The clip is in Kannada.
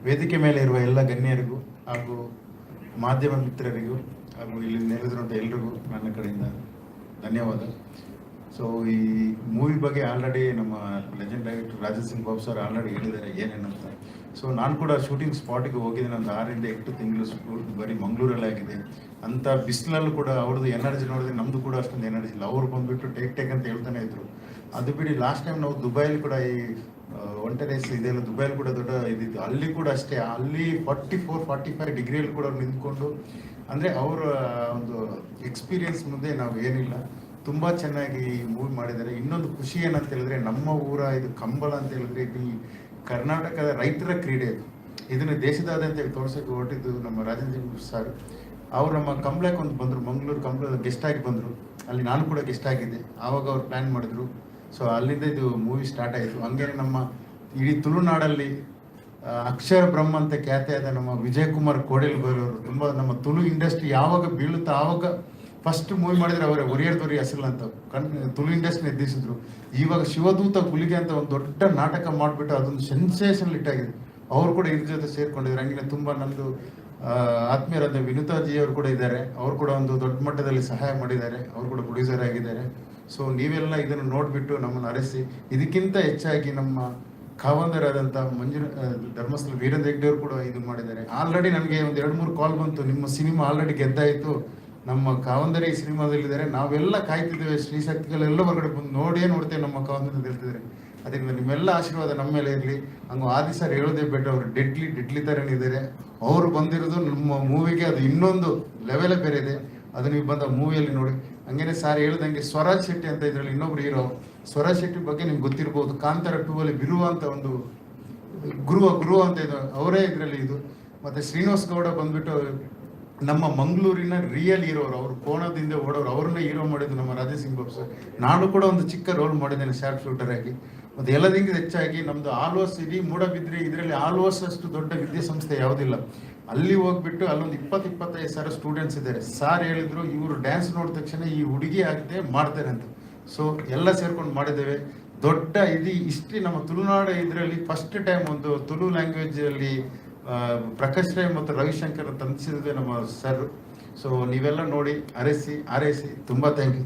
ವೇದಿಕೆ ಮೇಲೆ ಇರುವ ಎಲ್ಲ ಗಣ್ಯರಿಗೂ ಹಾಗೂ ಮಾಧ್ಯಮ ಮಿತ್ರರಿಗೂ ಹಾಗೂ ಇಲ್ಲಿ ನೆರೆದಿರುವಂಥ ಎಲ್ರಿಗೂ ನನ್ನ ಕಡೆಯಿಂದ ಧನ್ಯವಾದ. ಸೊ ಈ ಮೂವಿ ಬಗ್ಗೆ ಆಲ್ರೆಡಿ ನಮ್ಮ legend director Rajesh Singh Babu sir already ಹೇಳಿದ್ದಾರೆ ಏನೇನಂತ. ಸೊ ನಾನು ಕೂಡ ಶೂಟಿಂಗ್ ಸ್ಪಾಟಿಗೆ ಹೋಗಿದ್ದೀನಿ. ಒಂದು 6 ರಿಂದ 8 ತಿಂಗಳು ಬರೀ ಮಂಗಳೂರಲ್ಲೇ ಆಗಿದೆ. ಅಂಥ ಬಿಸಿಲಲ್ಲೂ ಕೂಡ ಅವ್ರದ್ದು ಎನರ್ಜಿ ನೋಡಿದ್ರೆ ನಮ್ಮದು ಕೂಡ ಅಷ್ಟೊಂದು ಎನರ್ಜಿ ಇಲ್ಲ. ಅವ್ರು ಬಂದುಬಿಟ್ಟು ಟೇಕ್ ಅಂತ ಹೇಳ್ತಾನೆ ಇದ್ರು. ಅದು ಬಿಡಿ ಲಾಸ್ಟ್ ಟೈಮ್ ನಾವು ದುಬೈಲಿ ಕೂಡ ಈ ಒಂಟೆ ರೇಸ್ ಇದೆಲ್ಲ ದುಬೈಲಿ ಕೂಡ ದೊಡ್ಡ ಇದಿತ್ತು. ಅಲ್ಲಿ ಕೂಡ ಅಷ್ಟೇ, ಅಲ್ಲಿ 44-45 ಡಿಗ್ರಿಯಲ್ಲಿ ಕೂಡ ಅವ್ರು ನಿಂತ್ಕೊಂಡು, ಅಂದರೆ ಅವರ ಒಂದು ಎಕ್ಸ್ಪೀರಿಯನ್ಸ್ ಮುಂದೆ ನಾವು ಏನಿಲ್ಲ. ತುಂಬ ಚೆನ್ನಾಗಿ ಮೂವಿ ಮಾಡಿದ್ದಾರೆ. ಇನ್ನೊಂದು ಖುಷಿ ಏನಂತ ಹೇಳಿದ್ರೆ, ನಮ್ಮ ಊರ ಇದು ಕಂಬಳ ಅಂತ ಹೇಳಿದ್ರೆ ಈ ಕರ್ನಾಟಕದ ರೈತರ ಕ್ರೀಡೆ ಇದು. ಇದನ್ನು ದೇಶದಾದ್ಯಂತ ತೋರಿಸೋಕೆ ಹೊರಟಿದ್ದು ನಮ್ಮ ರಾಜೇಂದ್ರ ಸರ್. ಅವ್ರು ನಮ್ಮ ಕಂಬಳಕ್ಕೆ ಒಂದು ಬಂದರು, ಮಂಗಳೂರು ಕಂಬಳದ ಗೆಸ್ಟ್ ಆಗಿ ಬಂದರು. ಅಲ್ಲಿ ನಾನು ಕೂಡ ಗೆಸ್ಟ್ ಆಗಿದ್ದೆ. ಆವಾಗ ಅವ್ರು ಪ್ಲ್ಯಾನ್ ಮಾಡಿದ್ರು. ಸೊ ಅಲ್ಲಿಂದ ಇದು ಮೂವಿ ಸ್ಟಾರ್ಟ್ ಆಯಿತು. ಹಂಗೆ ನಮ್ಮ ಇಡೀ ತುಳುನಾಡಲ್ಲಿ ಅಕ್ಷರ ಬ್ರಹ್ಮ ಅಂತ ಖ್ಯಾತಿಯಾದ ನಮ್ಮ ವಿಜಯ್ ಕುಮಾರ್ ಕೋಡೆಲ್ಗೌರವರು ತುಂಬ ನಮ್ಮ ತುಳು ಇಂಡಸ್ಟ್ರಿ ಯಾವಾಗ ಬೀಳುತ್ತಾ ಆವಾಗ ಫಸ್ಟ್ ಮೂವಿ ಮಾಡಿದ್ರೆ ಅವರೇ ಒರಿಯರ್ದೊರಿ ಹೆಸರು ಅಂತ ತುಳು ಇಂಡಸ್ಟ್ರಿ ಎದ್ದಿಸಿದ್ರು. ಇವಾಗ ಶಿವದೂತ ಹುಲಿಗೆ ಅಂತ ಒಂದು ದೊಡ್ಡ ನಾಟಕ ಮಾಡಿಬಿಟ್ಟು ಅದೊಂದು ಸೆನ್ಸೇಷನಲ್ ಹಿಟ್ ಆಗಿದೆ. ಅವರು ಕೂಡ ಇದ್ರ ಜೊತೆ ಸೇರ್ಕೊಂಡಿದ್ದಾರೆ. ಹಂಗೆ ತುಂಬ ನಮ್ಮದು ಆತ್ಮೀಯರಾದ ವಿನುತಾಜಿ ಅವರು ಕೂಡ ಇದ್ದಾರೆ. ಅವರು ಕೂಡ ಒಂದು ದೊಡ್ಡ ಮಟ್ಟದಲ್ಲಿ ಸಹಾಯ ಮಾಡಿದ್ದಾರೆ. ಅವರು ಕೂಡ ಪ್ರೊಡ್ಯೂಸರ್ ಆಗಿದ್ದಾರೆ. ಸೊ ನೀವೆಲ್ಲ ಇದನ್ನು ನೋಡಿಬಿಟ್ಟು ನಮ್ಮನ್ನು ಅರಸಿ, ಇದಕ್ಕಿಂತ ಹೆಚ್ಚಾಗಿ ನಮ್ಮ ಕಾವಂದರಾದಂಥ ಧರ್ಮಸ್ಥಳ ವೀರೇಂದ್ರ ಹೆಗ್ಡೆ ಅವರು ಕೂಡ ಇದು ಮಾಡಿದ್ದಾರೆ. ಆಲ್ರೆಡಿ ನನಗೆ ಒಂದು 2-3 ಕಾಲ್ ಬಂತು, ನಿಮ್ಮ ಸಿನಿಮಾ ಆಲ್ರೆಡಿ ಗೆದ್ದಾಯಿತು, ನಮ್ಮ ಕಾವಂದರಿ ಈ ಸಿನಿಮಾದಲ್ಲಿದ್ದಾರೆ, ನಾವೆಲ್ಲ ಕಾಯ್ತಿದ್ದೇವೆ, ಶ್ರೀಶಕ್ತಿಗಳೆಲ್ಲ ಹೊರಗಡೆ ಬಂದು ನೋಡ್ತೇವೆ ನಮ್ಮ ಕಾವಂದರಿ ಹೇಳ್ತಿದ್ದಾರೆ. ಅದರಿಂದ ನಿಮ್ಮೆಲ್ಲ ಆಶೀರ್ವಾದ ನಮ್ಮ ಮೇಲೆ ಇರಲಿ. ಹಂಗೆ ಆದಿ ಸರ್ ಹೇಳೋದೇ ಬೇಡ, ಅವರು ಡೆಡ್ಲಿ ಥರನೇ ಇದ್ದಾರೆ. ಅವರು ಬಂದಿರೋದು ನಮ್ಮ ಮೂವಿಗೆ ಅದು ಇನ್ನೊಂದು ಲೆವೆಲೇ ಬೇರೆ ಇದೆ. ಅದು ನೀವು ಬಂದ ಮೂವಿಯಲ್ಲಿ ನೋಡಿ. ಹಂಗೇನೆ ಸಾರ್ ಹೇಳ್ದಂಗೆ ಸ್ವರಾಜ್ ಶೆಟ್ಟಿ ಅಂತ ಇದರಲ್ಲಿ ಇನ್ನೊಬ್ರು ಹೀರೋ. ಸ್ವರಾಜ್ ಶೆಟ್ಟಿ ಬಗ್ಗೆ ನಿಮ್ಗೆ ಗೊತ್ತಿರ್ಬೋದು. ಕಾಂತಾರ 2 ಅಲ್ಲಿ ಬಿರುವ ಅಂತ ಒಂದು ಗುರು ಅಂತ ಇದು ಅವರೇ ಇದರಲ್ಲಿ ಇದು. ಮತ್ತೆ ಶ್ರೀನಿವಾಸ್ ಗೌಡ ಬಂದ್ಬಿಟ್ಟು ನಮ್ಮ ಮಂಗಳೂರಿನ ರಿಯಲ್ ಹೀರೋ ಅವರು ಕೋಣದಿಂದ ಓಡೋರು, ಅವ್ರನ್ನೇ ಹೀರೋ ಮಾಡಿದ್ದು ನಮ್ಮ ರಾಜೇಶ್ ಸಿಂಗ್ ಬಾಬು ಸರ್. ನಾನು ಕೂಡ ಒಂದು ಚಿಕ್ಕ ರೋಲ್ ಮಾಡಿದ್ದೇನೆ ಶಾರ್ಪ್ ಶೂಟರ್ ಆಗಿ. ಮತ್ತು ಎಲ್ಲದಿಂದ ಹೆಚ್ಚಾಗಿ ನಮ್ಮದು ಆಲ್ವಾಸ್ ಇಡೀ ಮೂಡಬಿದ್ರೆ ಇದರಲ್ಲಿ ಆಲ್ವಾಸ್ ಅಷ್ಟು ದೊಡ್ಡ ವಿದ್ಯಾಸಂಸ್ಥೆ ಯಾವುದಿಲ್ಲ. ಅಲ್ಲಿ ಹೋಗ್ಬಿಟ್ಟು ಅಲ್ಲೊಂದು 20-25 ಸಾವಿರ ಸ್ಟೂಡೆಂಟ್ಸ್ ಇದ್ದಾರೆ. ಸಾರ್ ಹೇಳಿದ್ರು, ಇವರು ಡ್ಯಾನ್ಸ್ ನೋಡಿದ ತಕ್ಷಣ ಈ ಹುಡುಗಿ ಆಗದೆ ಮಾಡ್ತಾರೆ ಅಂತ. ಸೊ ಎಲ್ಲ ಸೇರ್ಕೊಂಡು ಮಾಡಿದ್ದೇವೆ. ದೊಡ್ಡ ಇಷ್ಟೇ ನಮ್ಮ ತುಳುನಾಡ ಇದರಲ್ಲಿ ಫಸ್ಟ್ ಟೈಮ್ ಒಂದು ತುಳು ಲ್ಯಾಂಗ್ವೇಜ್ ಅಲ್ಲಿ ಪ್ರಕಾಶ್ ರೈ ಮತ್ತು ರವಿಶಂಕರ್ ತಂದಿಸಿದೆ ನಮ್ಮ ಸರ್. ಸೊ ನೀವೆಲ್ಲ ನೋಡಿ ಆರೈಸಿ ತುಂಬ ಥ್ಯಾಂಕ್ ಯು.